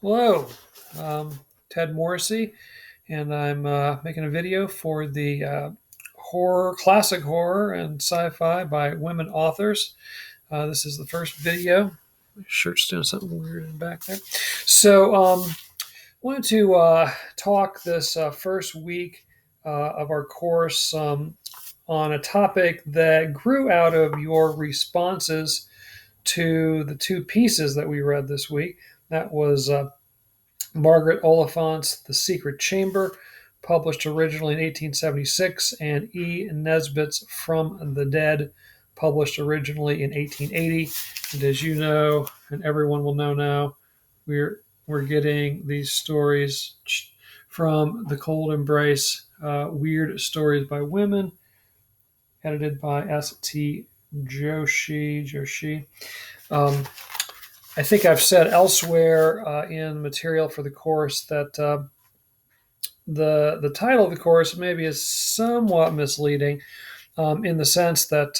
Hello, um, Ted Morrissey, and I'm making a video for the classic horror and sci-fi by women authors. This is the first video. My shirt's doing something weird in the back there. So, wanted to talk this first week of our course on a topic that grew out of your responses to the two pieces that we read this week. That was Margaret Oliphant's The Secret Chamber, published originally in 1876, and E. Nesbit's From the Dead, published originally in 1880. And as you know, and everyone will know now, we're getting these stories from The Cold Embrace, Weird Stories by Women, edited by S.T. Joshi. Um, I think I've said elsewhere in material for the course that the title of the course maybe is somewhat misleading in the sense that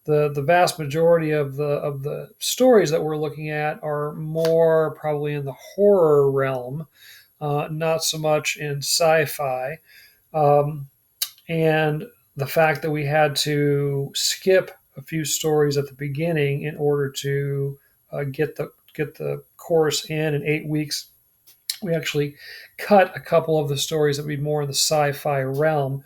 the vast majority of the stories that we're looking at are more probably in the horror realm, not so much in sci-fi, um, and the fact that we had to skip a few stories at the beginning in order to get the course in 8 weeks. We actually cut a couple of the stories that would be more in the sci-fi realm.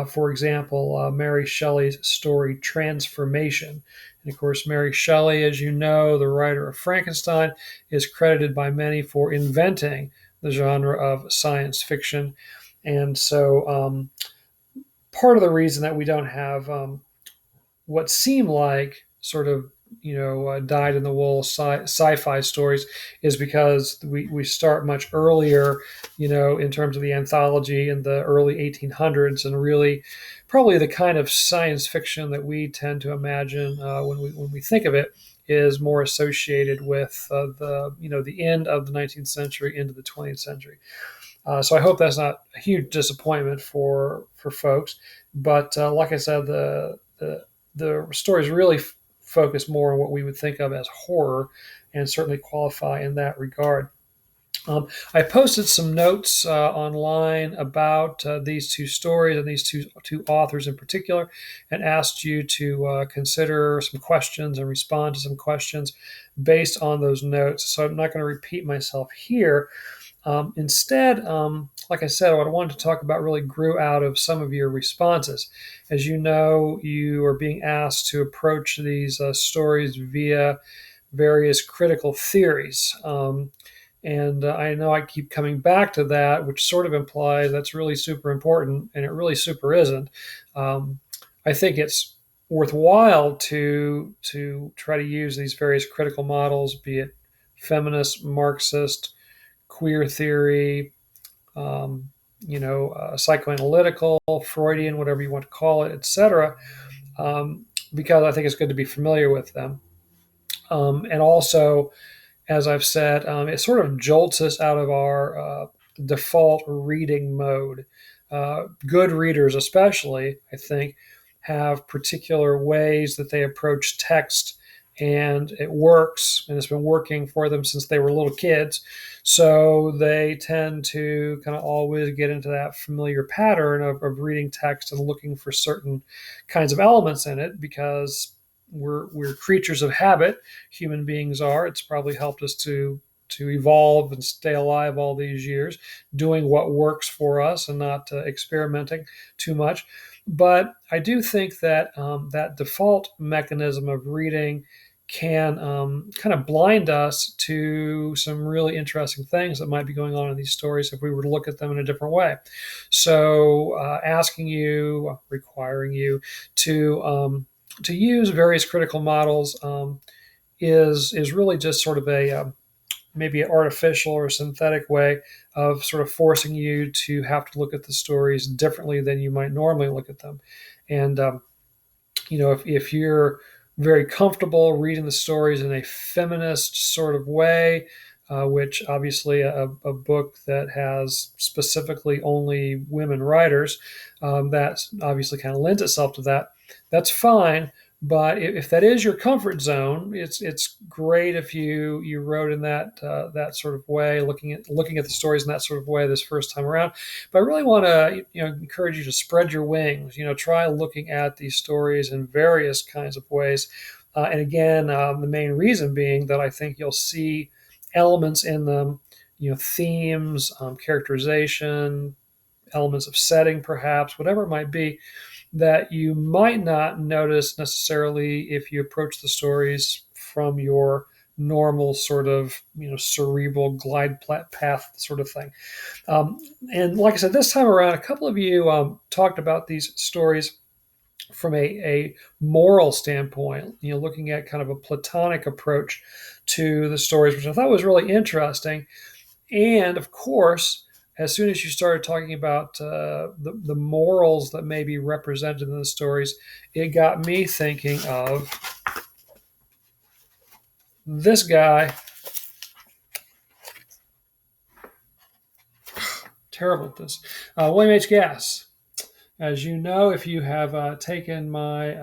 For example, Mary Shelley's story Transformation. And of course, Mary Shelley, as you know, the writer of Frankenstein, is credited by many for inventing the genre of science fiction. And so part of the reason that we don't have what seem like sort of dyed in the wool sci-fi stories is because we start much earlier, in terms of the anthology in the early 1800s, and really probably the kind of science fiction that we tend to imagine when we think of it is more associated with the end of the 19th century into the 20th century. So I hope that's not a huge disappointment for folks. But like I said, the stories really focus more on what we would think of as horror, and certainly qualify in that regard. I posted some notes online about these two stories and these two authors in particular, and asked you to consider some questions and respond to some questions based on those notes. So I'm not going to repeat myself here. Instead, like I said, what I wanted to talk about really grew out of some of your responses. As you know, you are being asked to approach these stories via various critical theories. And I know I keep coming back to that, which sort of implies that's really super important, and it really super isn't. I think it's worthwhile to try to use these various critical models, be it feminist, Marxist, queer theory, psychoanalytical, Freudian, whatever you want to call it, etc. Because I think it's good to be familiar with them. And also, as I've said, it sort of jolts us out of our default reading mode. Good readers, especially, I think, have particular ways that they approach text, and it works, and it's been working for them since they were little kids. So they tend to kind of always get into that familiar pattern of reading text and looking for certain kinds of elements in it because we're creatures of habit. Human beings are. It's probably helped us to evolve and stay alive all these years, doing what works for us and not experimenting too much. But I do think that that default mechanism of reading can kind of blind us to some really interesting things that might be going on in these stories if we were to look at them in a different way. So, requiring you to use various critical models is really just sort of a maybe an artificial or synthetic way of sort of forcing you to have to look at the stories differently than you might normally look at them. And if you're very comfortable reading the stories in a feminist sort of way, which obviously a book that has specifically only women writers, that obviously kind of lends itself to that. That's fine, But if that is your comfort zone, it's great if you wrote in that sort of way, looking at the stories in that sort of way this first time around. But I really want to encourage you to spread your wings. Try looking at these stories in various kinds of ways. And again, the main reason being that I think you'll see elements in them, themes, characterization, elements of setting, perhaps, whatever it might be, that you might not notice necessarily if you approach the stories from your normal sort of cerebral glide path sort of thing. And like I said, this time around, a couple of you talked about these stories from a moral standpoint, looking at kind of a Platonic approach to the stories, which I thought was really interesting. And of course, as soon as you started talking about the morals that may be represented in the stories, it got me thinking of this guy. Terrible at this. William H. Gass. As you know, if you have taken my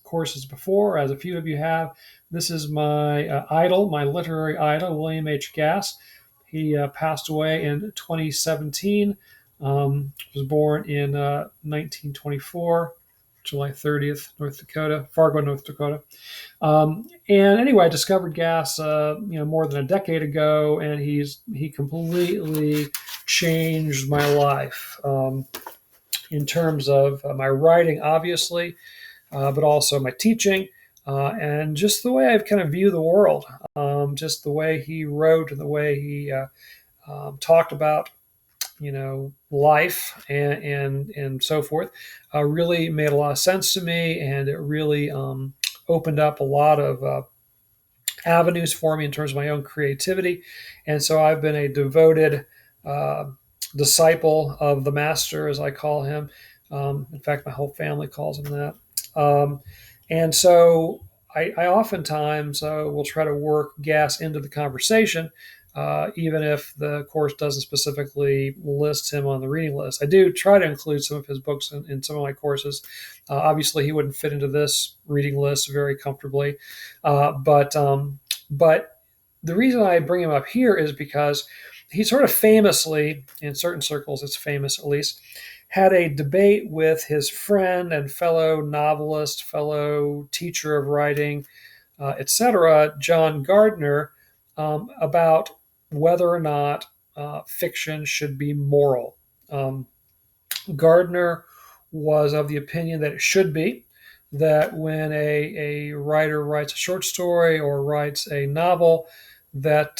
courses before, as a few of you have, this is my idol, my literary idol, William H. Gass. He passed away in 2017. Was born in 1924, July 30th, North Dakota, Fargo, North Dakota. And anyway, I discovered Gass, more than a decade ago, and he completely changed my life. In terms of my writing, obviously, but also my teaching, and just the way I've kind of view the world, just the way he wrote and the way he talked about, life and so forth, really made a lot of sense to me, and it really opened up a lot of avenues for me in terms of my own creativity. And so I've been a devoted uh, disciple of the master, as I call him. In fact, my whole family calls him that. And so I oftentimes will try to work Gass into the conversation, even if the course doesn't specifically list him on the reading list. I do try to include some of his books in some of my courses. Obviously, he wouldn't fit into this reading list very comfortably, but the reason I bring him up here is because he sort of famously, in certain circles, it's famous at least, had a debate with his friend and fellow novelist, fellow teacher of writing, etc., John Gardner, about whether or not fiction should be moral. Um, Gardner was of the opinion that it should be, that when a writer writes a short story or writes a novel, that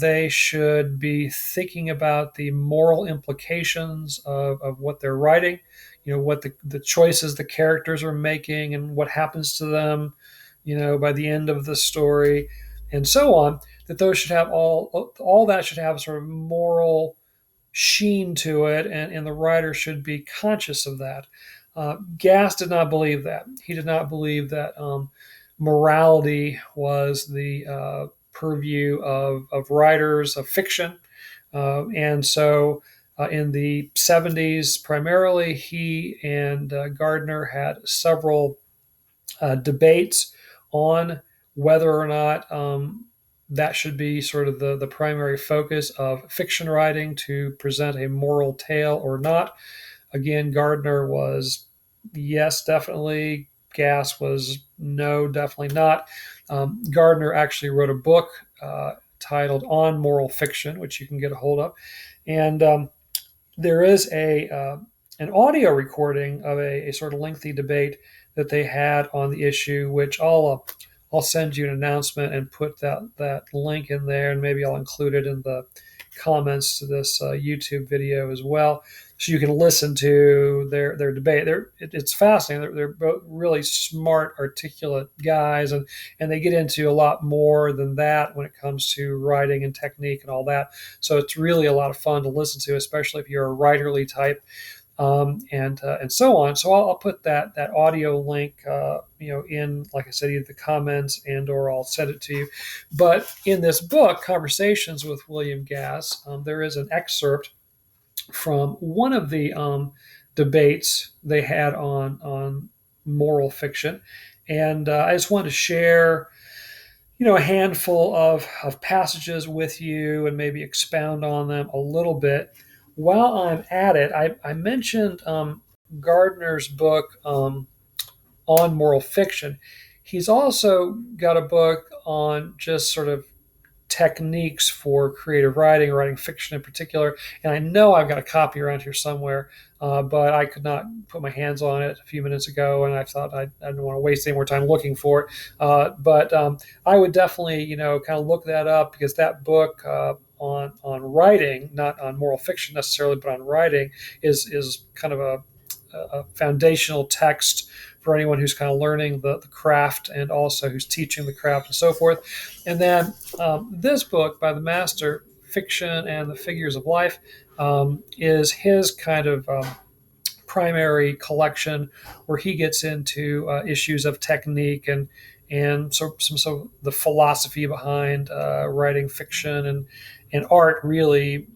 they should be thinking about the moral implications of what they're writing, what the choices the characters are making and what happens to them, by the end of the story, and so on, that those should have all that should have sort of moral sheen to it, and the writer should be conscious of that. Gass did not believe that. He did not believe that morality was the purview of writers of fiction. And so in the 70s, primarily, he and Gardner had several debates on whether or not that should be sort of the primary focus of fiction writing, to present a moral tale or not. Again, Gardner was yes, definitely. Gass was no, definitely not. Gardner actually wrote a book titled On Moral Fiction, which you can get a hold of. And there is an audio recording of a sort of lengthy debate that they had on the issue, which I'll send you an announcement and put that link in there, and maybe I'll include it in the comments to this YouTube video as well, so you can listen to their debate. It's fascinating. They're both really smart, articulate guys, and they get into a lot more than that when it comes to writing and technique and all that. So it's really a lot of fun to listen to, especially if you're a writerly type. And so on. So I'll put that audio link, in, like I said, either the comments or I'll send it to you. But in this book, Conversations with William Gass, there is an excerpt from one of the debates they had on moral fiction, And I just wanted to share, a handful of passages with you and maybe expound on them a little bit. While I'm at it, I mentioned Gardner's book on moral fiction. He's also got a book on just sort of techniques for creative writing, writing fiction in particular. And I know I've got a copy around here somewhere, but I could not put my hands on it a few minutes ago, and I thought I didn't want to waste any more time looking for it. But I would definitely, kind of look that up, because that book on writing, not on moral fiction necessarily, but on writing, is kind of a foundational text for anyone who's kind of learning the craft, and also who's teaching the craft and so forth. And then this book by the master, Fiction and the Figures of Life, is his kind of primary collection, where he gets into issues of technique and some the philosophy behind writing fiction and art, really,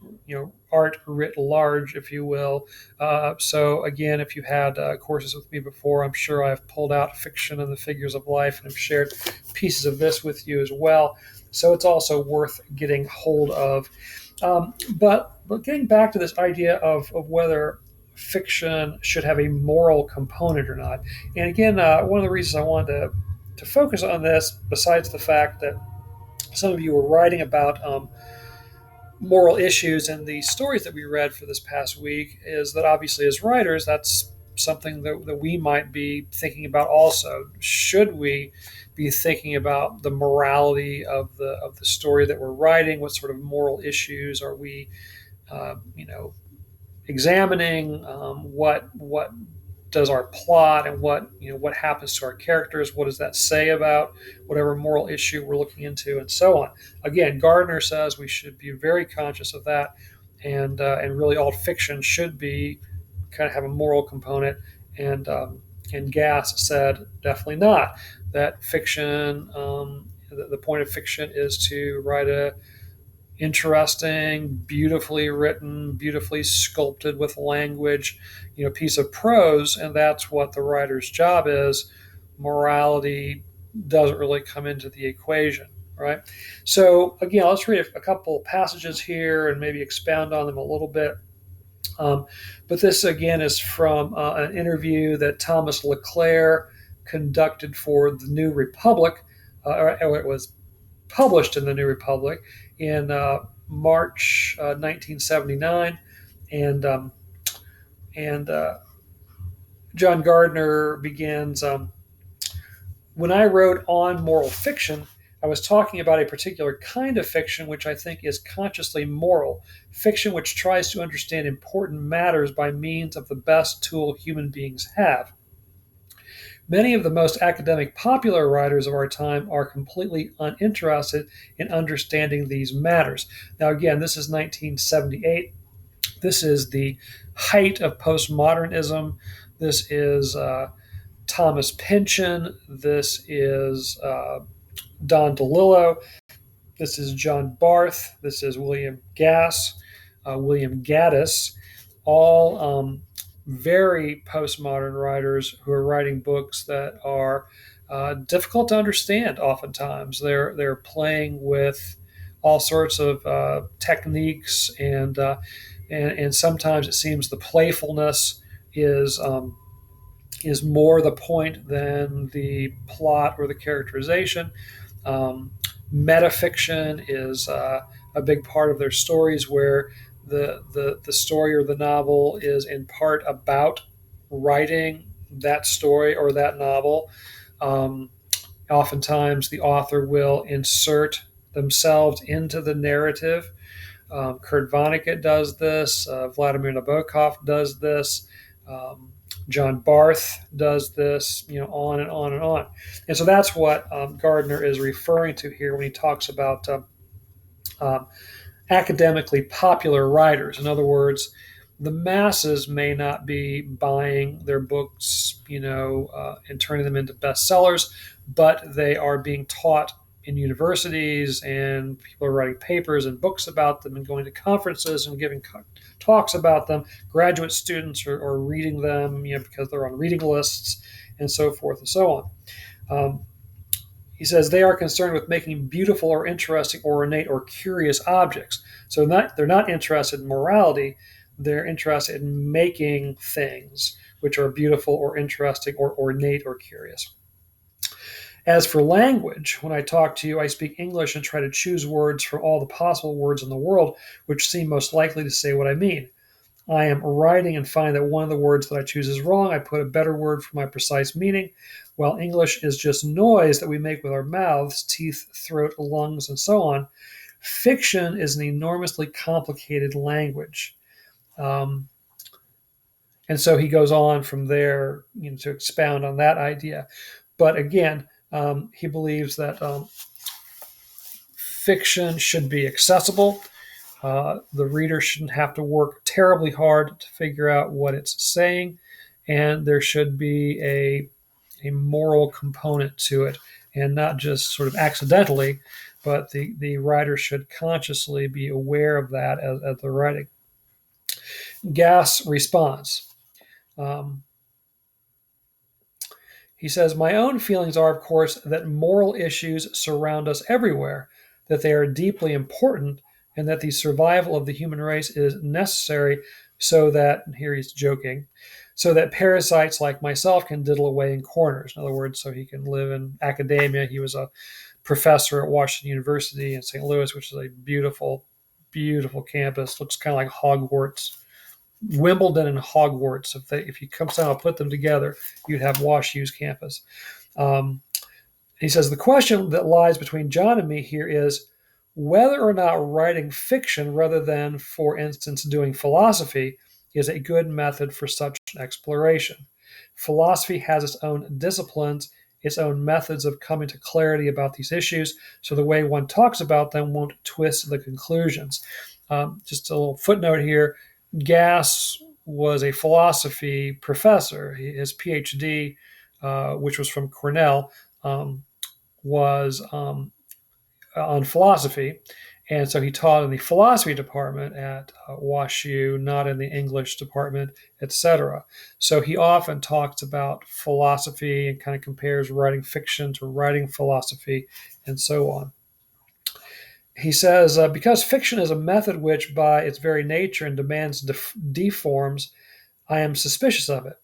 art writ large, if you will. So again, if you had courses with me before, I'm sure I've pulled out Fiction and the Figures of Life and have shared pieces of this with you as well. So it's also worth getting hold of. But getting back to this idea of whether fiction should have a moral component or not. And again, one of the reasons I wanted to focus on this, besides the fact that some of you were writing about moral issues in the stories that we read for this past week, is that obviously as writers, that's something that we might be thinking about also. Should we be thinking about the morality of the story that we're writing? What sort of moral issues are we, examining? What does our plot, and what happens to our characters? What does that say about whatever moral issue we're looking into, and so on? Again, Gardner says we should be very conscious of that, and really all fiction should be kind of have a moral component. And Gass said definitely not. That fiction, the point of fiction is to write a interesting, beautifully written, beautifully sculpted with language, piece of prose, and that's what the writer's job is. Morality doesn't really come into the equation, right? So again, let's read a couple passages here and maybe expound on them a little bit. But this again is from an interview that Thomas LeClaire conducted for the New Republic, or it was published in the New Republic in March 1979, and John Gardner begins. When I wrote on moral fiction, I was talking about a particular kind of fiction which I think is consciously moral, fiction which tries to understand important matters by means of the best tool human beings have. Many of the most academic popular writers of our time are completely uninterested in understanding these matters. Now, again, this is 1978. This is the height of postmodernism. This is Thomas Pynchon. This is Don DeLillo. This is John Barth. This is William Gass, William Gaddis, all very postmodern writers who are writing books that are difficult to understand. Oftentimes, they're playing with all sorts of techniques, and sometimes it seems the playfulness is more the point than the plot or the characterization. Metafiction is a big part of their stories, where the story or the novel is in part about writing that story or that novel. Um, Oftentimes, the author will insert themselves into the narrative. Kurt Vonnegut does this. Vladimir Nabokov does this. John Barth does this, on and on and on. And so that's what Gardner is referring to here when he talks about um, academically popular writers. In other words, the masses may not be buying their books, and turning them into bestsellers, but they are being taught in universities, and people are writing papers and books about them, and going to conferences and giving talks about them. Graduate students are reading them, because they're on reading lists, and so forth and so on. Um, he says they are concerned with making beautiful or interesting or ornate or curious objects. So they're not interested in morality. They're interested in making things which are beautiful or interesting or ornate or curious. As for language, when I talk to you, I speak English and try to choose words from all the possible words in the world which seem most likely to say what I mean. I am writing and find that one of the words that I choose is wrong. I put a better word for my precise meaning. While English is just noise that we make with our mouths, teeth, throat, lungs, and so on, fiction is an enormously complicated language. Um, and so he goes on from there, to expound on that idea. But again, he believes that fiction should be accessible. The reader shouldn't have to work terribly hard to figure out what it's saying, and there should be a moral component to it, and not just sort of accidentally, but the writer should consciously be aware of that as they're writing. Gas response. Um, He says, my own feelings are, of course, that moral issues surround us everywhere, that they are deeply important, and that the survival of the human race is necessary so that, and here he's joking, so that parasites like myself can diddle away in corners. In other words, so he can live in academia. He was a professor at Washington University in St. Louis, which is a beautiful, beautiful campus. Looks kind of like Hogwarts. Wimbledon and Hogwarts. If you come somehow put them together, you'd have WashU's campus. Um, he says the question that lies between John and me here is whether or not writing fiction rather than, for instance, doing philosophy is a good method for such an exploration. Philosophy has its own disciplines, its own methods of coming to clarity about these issues, so the way one talks about them won't twist the conclusions. Just a little footnote here. Gass was a philosophy professor. His PhD, which was from Cornell, was on philosophy. And so he taught in the philosophy department at WashU, not in the English department, etc. So he often talks about philosophy and kind of compares writing fiction to writing philosophy and so on. He says, because fiction is a method which, by its very nature and demands, deforms, I am suspicious of it.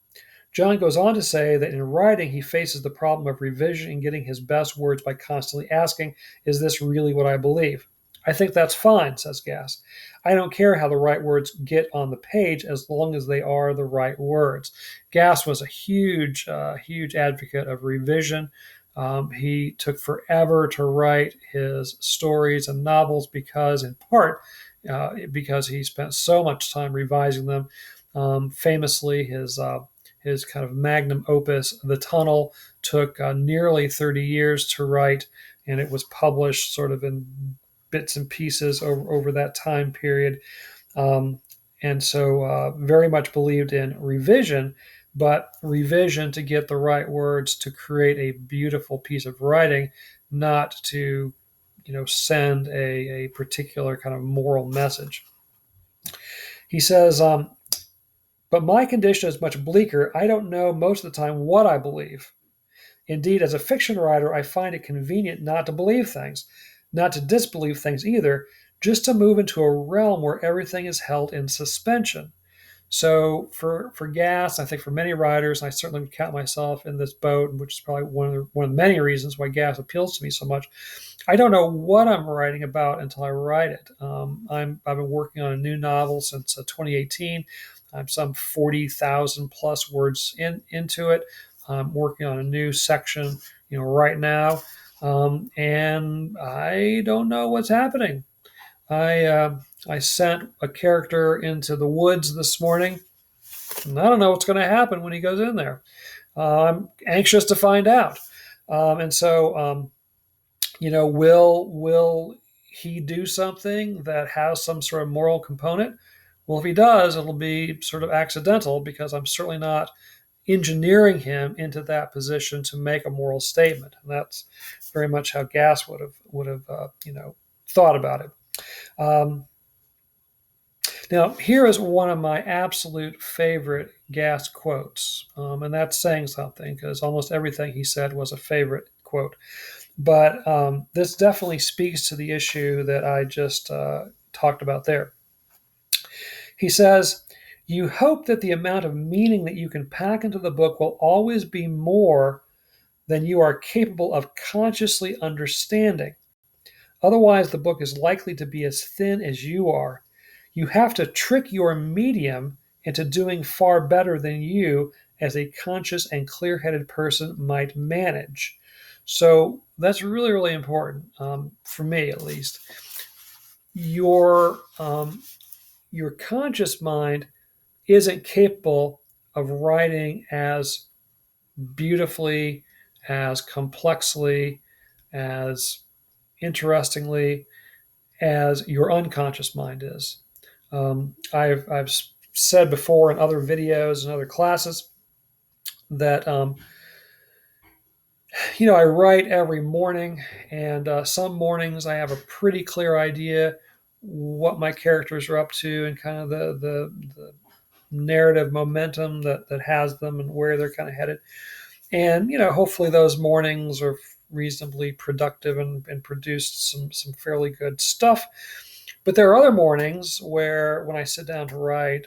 John goes on to say that in writing, he faces the problem of revision and getting his best words by constantly asking, is this really what I believe? I think that's fine, says Gass. I don't care how the right words get on the page as long as they are the right words. Gass was a huge, huge advocate of revision. He took forever to write his stories and novels because, in part, because he spent so much time revising them. Famously, his kind of magnum opus, The Tunnel, took nearly 30 years to write, and it was published sort of in bits and pieces over that time period. Um, and so very much believed in revision, but revision to get the right words to create a beautiful piece of writing, not to send a particular kind of moral message. He says, but my condition is much bleaker. I don't know most of the time what I believe. Indeed, as a fiction writer, I find it convenient not to believe things, not to disbelieve things either, just to move into a realm where everything is held in suspension. So for Gass, I think for many writers, I certainly would count myself in this boat, which is probably one of the many reasons why Gass appeals to me so much. I don't know what I'm writing about until I write it. I've been working on a new novel since 2018. I'm some 40,000 plus words into it. I'm working on a new section, right now, and I don't know what's happening. I sent a character into the woods this morning, and I don't know what's going to happen when he goes in there. I'm anxious to find out. And so, will he do something that has some sort of moral component? Well, if he does, it'll be sort of accidental because I'm certainly not engineering him into that position to make a moral statement. And that's very much how Gass would have thought about it. Now, here is one of my absolute favorite Gass quotes, and that's saying something because almost everything he said was a favorite quote. But this definitely speaks to the issue that I just talked about there. He says, "You hope that the amount of meaning that you can pack into the book will always be more than you are capable of consciously understanding. Otherwise, the book is likely to be as thin as you are. You have to trick your medium into doing far better than you, as a conscious and clear headed person might manage." So that's really, really important, for me at least. Your conscious mind isn't capable of writing as beautifully, as complexly, as interestingly as your unconscious mind is. I've said before in other videos and other classes that I write every morning, and some mornings I have a pretty clear idea what my characters are up to and kind of the narrative momentum that has them and where they're kind of headed. And hopefully those mornings are reasonably productive and produced some fairly good stuff. But there are other mornings where when I sit down to write,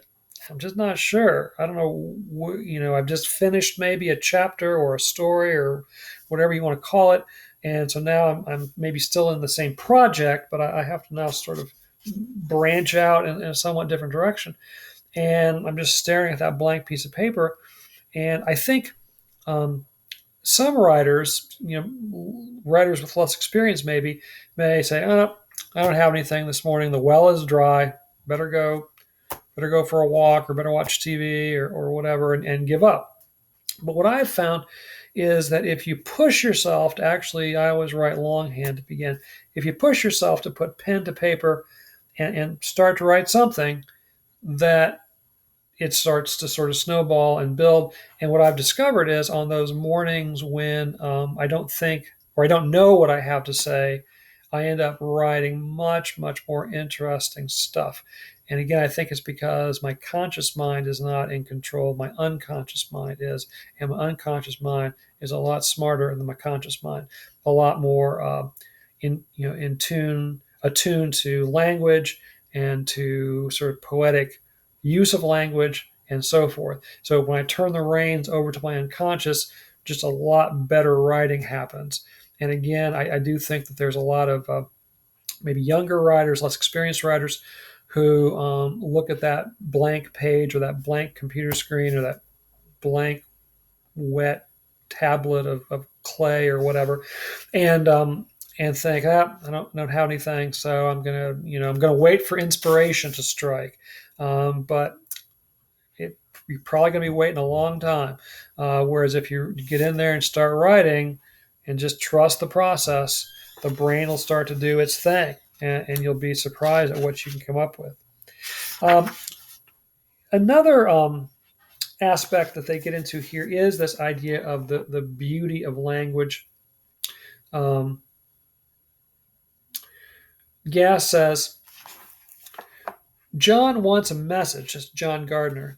I'm just not sure. I don't know. I've just finished maybe a chapter or a story or whatever you want to call it. And so now I'm maybe still in the same project, but I have to now sort of branch out in a somewhat different direction. And I'm just staring at that blank piece of paper. And I think some writers, writers with less experience maybe, may say, "Oh, I don't have anything this morning. The well is dry. Better go for a walk, or better watch TV, or whatever," and give up. But what I've found is that if you push yourself to actually, I always write longhand to begin. If you push yourself to put pen to paper and start to write something, that it starts to sort of snowball and build. And what I've discovered is on those mornings when I don't think or I don't know what I have to say, I end up writing much, much more interesting stuff. And again, I think it's because my conscious mind is not in control. My unconscious mind is. And my unconscious mind is a lot smarter than my conscious mind, a lot more attuned to language and to sort of poetic use of language, and so forth. So when I turn the reins over to my unconscious, just a lot better writing happens. And again, I do think that there's a lot of maybe younger writers, less experienced writers, who look at that blank page or that blank computer screen or that blank wet tablet of clay or whatever, and think, I don't have anything, so I'm gonna wait for inspiration to strike. But you're probably going to be waiting a long time. Whereas if you get in there and start writing and just trust the process, the brain will start to do its thing, and you'll be surprised at what you can come up with. Um, Another aspect that they get into here is this idea of the beauty of language. Um, Gass says, "John wants a message," just John Gardner,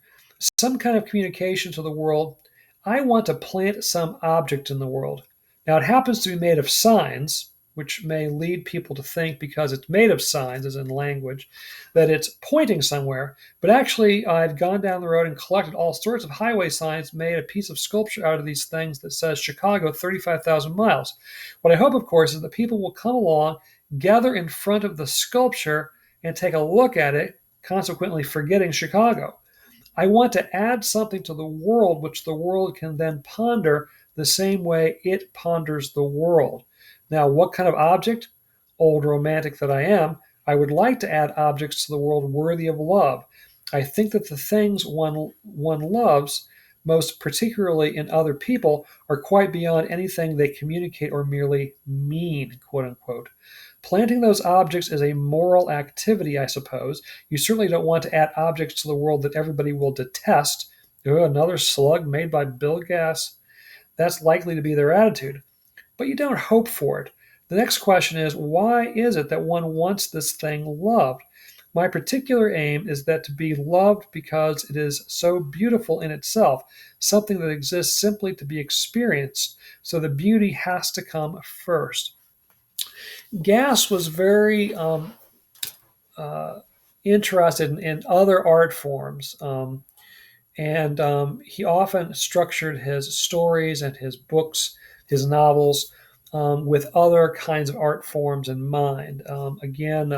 "some kind of communication to the world. I want to plant some object in the world. Now, it happens to be made of signs, which may lead people to think because it's made of signs, as in language, that it's pointing somewhere. But actually, I've gone down the road and collected all sorts of highway signs, made a piece of sculpture out of these things that says Chicago 35,000 miles. What I hope, of course, is that people will come along, gather in front of the sculpture, and take a look at it, consequently forgetting Chicago. I want to add something to the world which the world can then ponder the same way it ponders the world. Now, what kind of object? Old romantic that I am, I would like to add objects to the world worthy of love. I think that the things one loves, most particularly in other people, are quite beyond anything they communicate or merely mean, quote unquote. Planting those objects is a moral activity, I suppose. You certainly don't want to add objects to the world that everybody will detest. Oh, another slug made by Bill Gass. That's likely to be their attitude. But you don't hope for it. The next question is, why is it that one wants this thing loved? My particular aim is that to be loved because it is so beautiful in itself, something that exists simply to be experienced. So the beauty has to come first. Gass was very uh, interested in other art forms. And he often structured his stories and his books, his novels, with other kinds of art forms in mind. Again,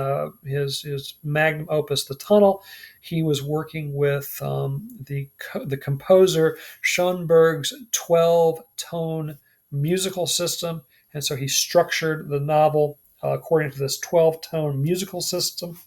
his magnum opus, The Tunnel, he was working with the composer Schoenberg's 12-tone musical system, and so he structured the novel according to this 12-tone musical system.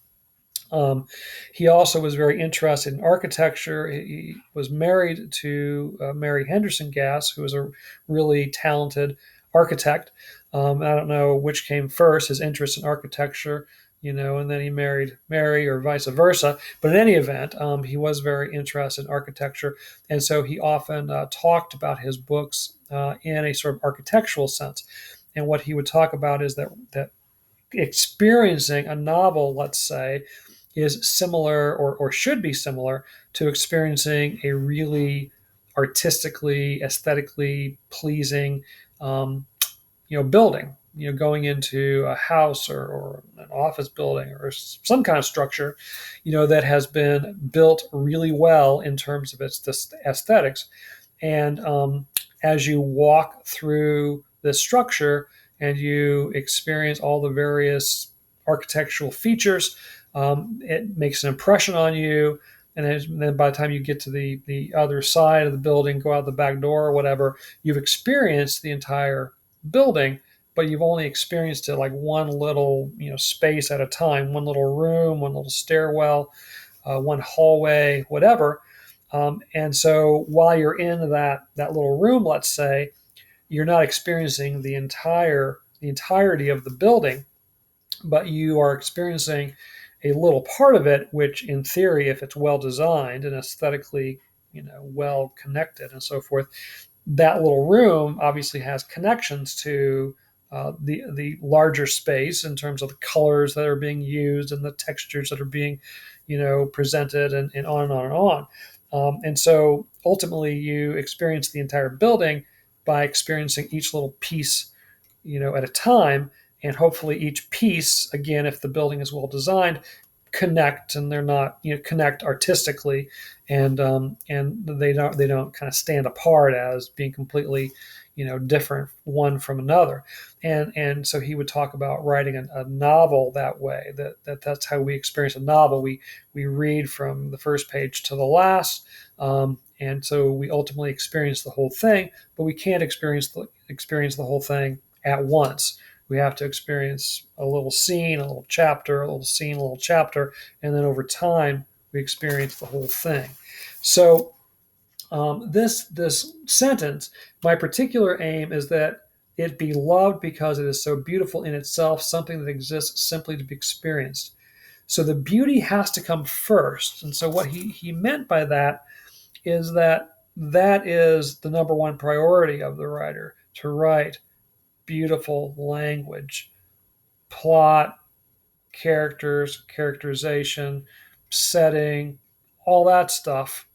um, he also was very interested in architecture. He was married to Mary Henderson Gass, who was a really talented architect. I don't know which came first, his interest in architecture, and then he married Mary or vice versa. But in any event, he was very interested in architecture. And so he often talked about his books in a sort of architectural sense. And what he would talk about is that experiencing a novel, let's say, is similar or should be similar to experiencing a really artistically, aesthetically pleasing, um, building. Going into a house or an office building or some kind of structure, that has been built really well in terms of its aesthetics. And as you walk through this structure and you experience all the various architectural features, it makes an impression on you. And then by the time you get to the other side of the building, go out the back door or whatever, you've experienced the entire building, but you've only experienced it like one little space at a time, one little room, one little stairwell, one hallway, whatever. And so while you're in that little room, let's say, you're not experiencing the entirety of the building, but you are experiencing a little part of it, which in theory, if it's well designed and aesthetically, well connected and so forth, that little room obviously has connections to the larger space in terms of the colors that are being used and the textures that are being, presented, and on and on and on. And so ultimately, you experience the entire building by experiencing each little piece, at a time, and hopefully each piece, again, if the building is well designed, connect, and they're not connect artistically, and they don't kind of stand apart as being completely different one from another. And so he would talk about writing a novel that way, that's how we experience a novel. We read from the first page to the last, and so we ultimately experience the whole thing, but we can't experience the whole thing at once. We have to experience a little scene, a little chapter, a little scene, a little chapter, and then over time we experience the whole thing. So this sentence, my particular aim is that it be loved because it is so beautiful in itself, something that exists simply to be experienced. So the beauty has to come first. And so what he meant by that is that is the number one priority of the writer, to write beautiful language, plot, characters, characterization, setting, all that stuff.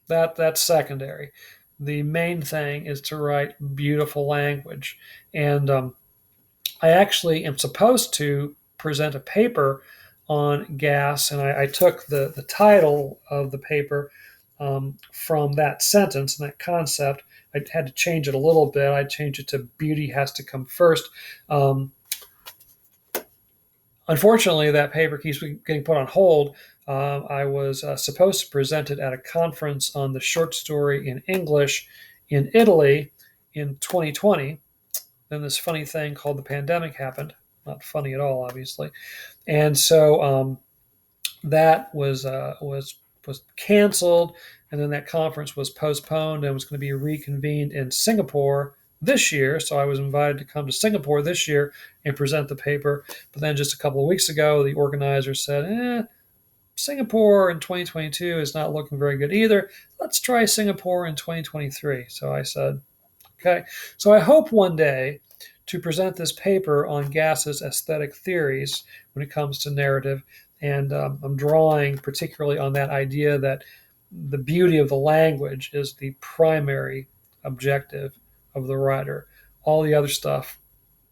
That's secondary. The main thing is to write beautiful language. And I actually am supposed to present a paper on Gass, and I took the title of the paper from that sentence and that concept. I had to change it a little bit. I changed it to "Beauty has to come first." Unfortunately, that paper keeps getting put on hold. I was supposed to present it at a conference on the short story in English in Italy in 2020. Then this funny thing called the pandemic happened. Not funny at all, obviously. And so that was canceled, and then that conference was postponed and was going to be reconvened in Singapore this year. So I was invited to come to Singapore this year and present the paper. But then just a couple of weeks ago, the organizer said, Singapore in 2022 is not looking very good either. Let's try Singapore in 2023. So I said, okay. So I hope one day to present this paper on Gass's aesthetic theories when it comes to narrative, And I'm drawing particularly on that idea that the beauty of the language is the primary objective of the writer. All the other stuff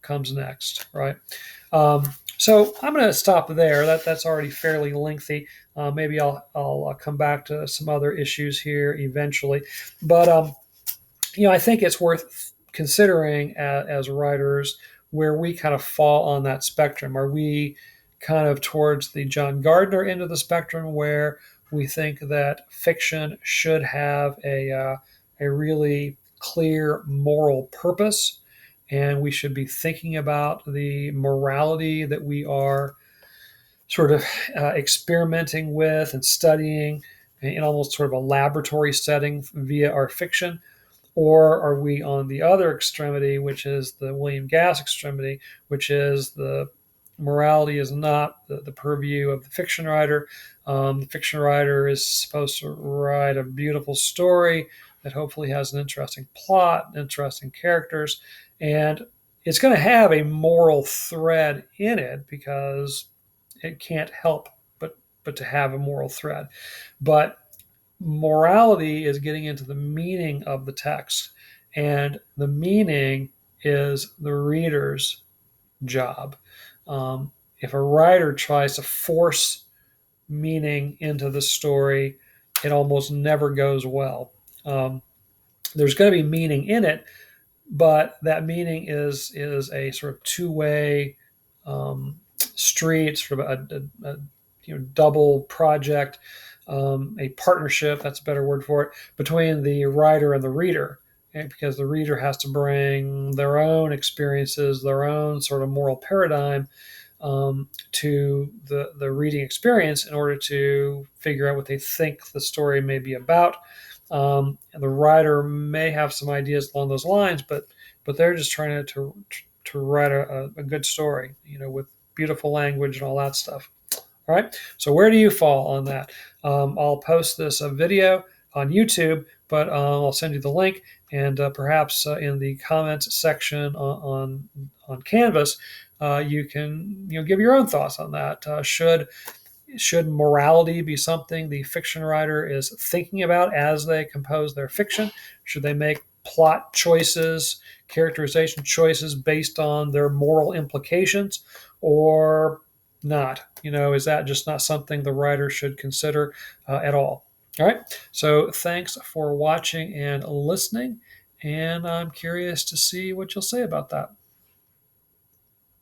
comes next, right? So I'm going to stop there. That's already fairly lengthy. Maybe I'll come back to some other issues here eventually, but I think it's worth considering as writers where we kind of fall on that spectrum. Are we kind of towards the John Gardner end of the spectrum where we think that fiction should have a really clear moral purpose, and we should be thinking about the morality that we are sort of experimenting with and studying in almost sort of a laboratory setting via our fiction? Or are we on the other extremity, which is the William Gass extremity, which is the morality is not the purview of the fiction writer. The fiction writer is supposed to write a beautiful story that hopefully has an interesting plot, interesting characters, and it's going to have a moral thread in it because it can't help but to have a moral thread. But morality is getting into the meaning of the text, and the meaning is the reader's job. If a writer tries to force meaning into the story, it almost never goes well. There's going to be meaning in it, but that meaning is a sort of two-way street, sort of a double project, a partnership. That's a better word for it, between the writer and the reader, because the reader has to bring their own experiences, their own sort of moral paradigm to the reading experience in order to figure out what they think the story may be about. The writer may have some ideas along those lines, but they're just trying to write a good story, with beautiful language and all that stuff. All right. So where do you fall on that? I'll post this video on YouTube, but I'll send you the link, and perhaps in the comments section on Canvas, you can give your own thoughts on that. Should morality be something the fiction writer is thinking about as they compose their fiction? Should they make plot choices, characterization choices based on their moral implications, or not? Is that just not something the writer should consider at all? All right. So thanks for watching and listening, and I'm curious to see what you'll say about that.